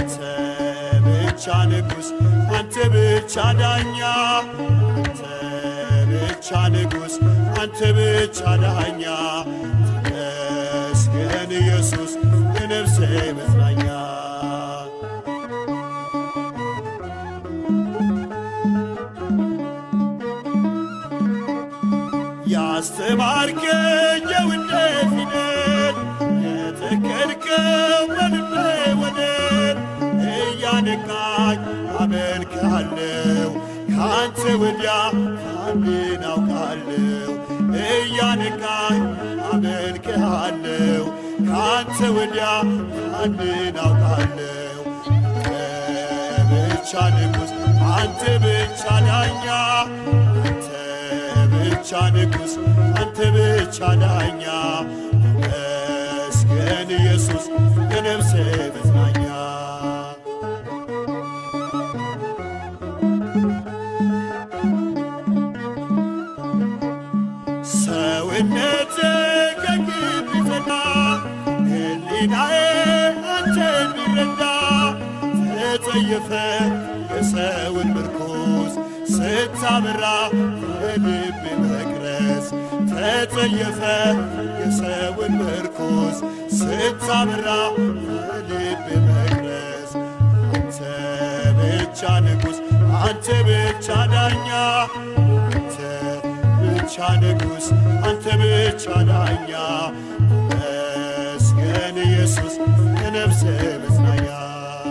አንተ ብቻ ንጉሥ አንተ ብቻ ዳኛ አንተ ብቻ ንጉሥ አንተ ብቻ ዳኛ ተመስገን ኢየሱስ የነፍሴ መጽናኛ ያስተማርከኝ የውዴ ፊደል የተከልከው በልቤ ወደል እያነቃኝ አመልክሃለሁ ካንተ ወዲያ ማንን አውቃለሁ እያነቃኝ አመልክሃለሁ ካንተ ወዲያ ማንን አውቃለሁ አንተ ብቻ ንጉሥ አንተ ብቻ ዳኛ አንተ ብቻ ንጉሥ አንተ ብቻ ዳኛ ተመስገን ኢየሱስ የነፍሴ መጽናኛ ሰውነቴ ከግፍ ቢጸና ሕሊናዬ አንተን ቢረዳ ተጸየፈ የሰውን ምርኩዝ ስታበራ በልቤ መቅረዝ ተጸየፈ የሰውን ምርኩዝ ስታበራ በልቤ መቅረዝ አንተ ብቻ ንጉሥ አንተ ብቻ ዳኛ አንተ ብቻ ንጉሥ አንተ ብቻ ዳኛ ተመስገን ኢየሱስ የነፍሴ